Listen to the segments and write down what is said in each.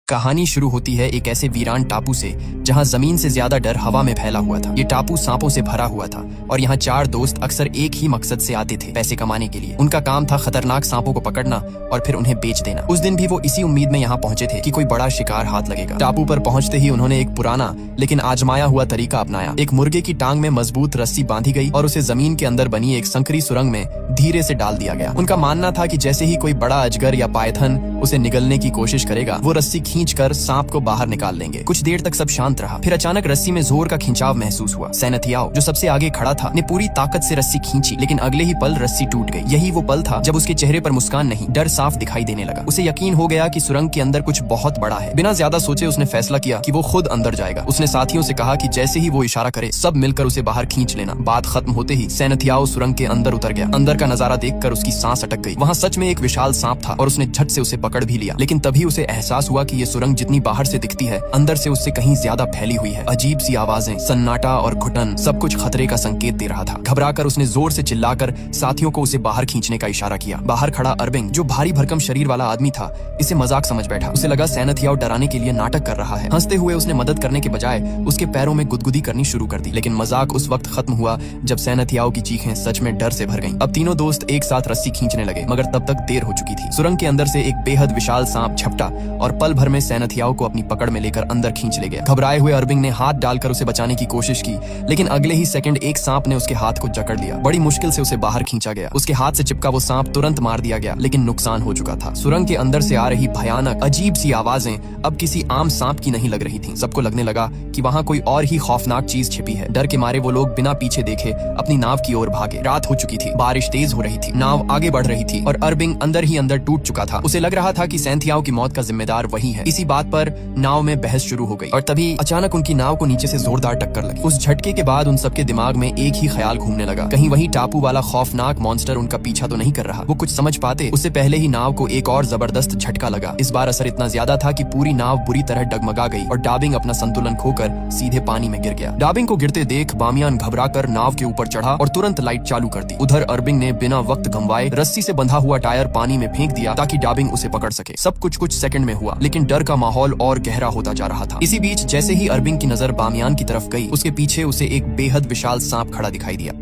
कहानी शुरू होती है एक ऐसे वीरान टापू से जहां जमीन से ज्यादा डर हवा में फैला हुआ था। ये टापू सांपों से भरा हुआ था और यहाँ 4 दोस्त अक्सर एक ही मकसद से आते थे, पैसे कमाने के लिए। उनका काम था खतरनाक सांपों को पकड़ना और फिर उन्हें बेच देना। उस दिन भी वो इसी उम्मीद में यहाँ पहुंचे थे कि कोई बड़ा शिकार हाथ लगेगा। टापू पर पहुंचते ही उन्होंने एक पुराना लेकिन आजमाया हुआ तरीका अपनाया। एक मुर्गे की टांग में मजबूत रस्सी बांधी गई और उसे जमीन के अंदर बनी एक संकरी सुरंग में धीरे से डाल दिया गया। उनका मानना था कि जैसे ही कोई बड़ा अजगर या पायथन उसे निगलने की कोशिश करेगा, वो रस्सी खींचकर सांप को बाहर निकाल लेंगे। कुछ देर तक सब शांत रहा, फिर अचानक रस्सी में जोर का खिंचाव महसूस हुआ। सैनथियाओ, जो सबसे आगे खड़ा था, ने पूरी ताकत से रस्सी खींची, लेकिन अगले ही पल रस्सी टूट गई। यही वो पल था जब उसके चेहरे पर मुस्कान नहीं, डर साफ दिखाई देने लगा। उसे यकीन हो गया कि सुरंग के अंदर कुछ बहुत बड़ा है। बिना ज्यादा सोचे उसने फैसला किया कि वो खुद अंदर जाएगा। उसने साथियों से कहा कि जैसे ही वो इशारा करे, सब मिलकर उसे बाहर खींच लेना। बात खत्म होते ही सैनथियाओ सुरंग के अंदर उतर गया। अंदर का नजारा देखकर उसकी सांस अटक गई। वहाँ सच में एक विशाल सांप था और उसने झट से उसे पकड़ भी लिया। लेकिन तभी उसे एहसास हुआ कि ये सुरंग जितनी बाहर से दिखती है, अंदर से उससे कहीं ज्यादा फैली हुई है। अजीब सी आवाजें, सन्नाटा और घुटन, सब कुछ खतरे का संकेत दे रहा था। घबराकर उसने जोर से चिल्लाकर साथियों को उसे बाहर खींचने का इशारा किया। बाहर खड़ा अरबिंग, जो भारी भरकम शरीर वाला आदमी था, इसे मजाक समझ बैठा। उसे लगा सैनथियाओ डराने के लिए नाटक कर रहा है। हंसते हुए उसने मदद करने के बजाय उसके पैरों में गुदगुदी करनी शुरू कर दी। लेकिन मजाक उस वक्त खत्म हुआ जब सैनथियाओ की चीखें सच में डर से भर गईं। अब तीनों दोस्त एक साथ रस्सी खींचने लगे, मगर तब तक देर हो चुकी थी। सुरंग के अंदर से एक बेहद विशाल सांप झपटा और पल भर में सैनथियाओ को अपनी पकड़ में लेकर अंदर खींच ले गया। घबराए हुए अरबिंग ने हाथ डालकर उसे बचाने की कोशिश की, लेकिन अगले ही सेकंड एक सांप ने उसके हाथ को जकड़ लिया। बड़ी मुश्किल से उसे बाहर खींचा गया। उसके हाथ से चिपका वो सांप तुरंत मार दिया गया, लेकिन नुकसान हो चुका था। सुरंग के अंदर से आ रही भयानक अजीब सी आवाजें अब किसी आम सांप की नहीं लग रही थीं। सबको लगने लगा कि वहाँ कोई और ही खौफनाक चीज छिपी है। डर के मारे वो लोग बिना पीछे देखे अपनी नाव की ओर भागे। रात हो चुकी थी, बारिश तेज हो रही थी, नाव आगे बढ़ रही थी और अरबिंग अंदर ही अंदर टूट चुका था। उसे लग रहा था कि सैनथियाओ की मौत का जिम्मेदार वही है। इसी बात पर नाव में बहस शुरू हो गई और तभी अचानक उनकी नाव को नीचे से जोरदार टक्कर लगी। उस झटके के बाद उन सबके दिमाग में एक ही ख्याल घूमने लगा, कहीं वही टापू वाला खौफनाक मॉन्स्टर उनका पीछा तो नहीं कर रहा। वो कुछ समझ पाते उससे पहले ही नाव को एक और जबरदस्त झटका लगा। इस बार असर इतना ज्यादा था कि पूरी नाव बुरी तरह डगमगा गई और डाबिंग अपना संतुलन खोकर सीधे पानी में गिर गया। डाबिंग को गिरते देख बामियान घबराकर नाव के ऊपर चढ़ा और तुरंत लाइट चालू कर दी। उधर अरबिंग ने बिना वक्त गंवाए रस्सी से बंधा हुआ टायर पानी में फेंक दिया ताकि डाबिंग उसे पकड़ सके। सब कुछ सेकंड में हुआ, लेकिन डर का माहौल और गहरा होता जा रहा था। इसी बीच जैसे ही अरबिंग की नजर बामियान की तरफ गई, उसके पीछे उसे एक बेहद विशाल सांप खड़ा दिखाई दिया।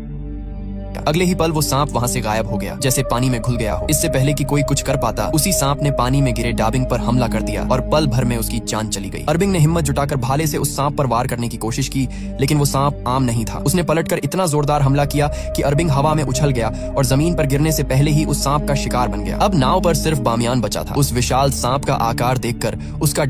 अगले ही पल वो सांप वहां से गायब हो गया, जैसे पानी में घुल गया हो। इससे पहले कि कोई कुछ कर पाता, उसी सांप ने पानी में गिरे डाबिंग पर हमला कर दिया और पल भर में उसकी जान चली गई। अरबिंग ने हिम्मत जुटाकर भाले से उस सांप पर वार करने की कोशिश की, लेकिन वो सांप आम नहीं था। उसने पलटकर इतना जोरदार हमला किया कि अरबिंग हवा में उछल गया और जमीन पर गिरने से पहले ही उस सांप का शिकार बन गया। अब नाव पर सिर्फ बामियान बचा था। उस विशाल सांप का आकार देखकर उसका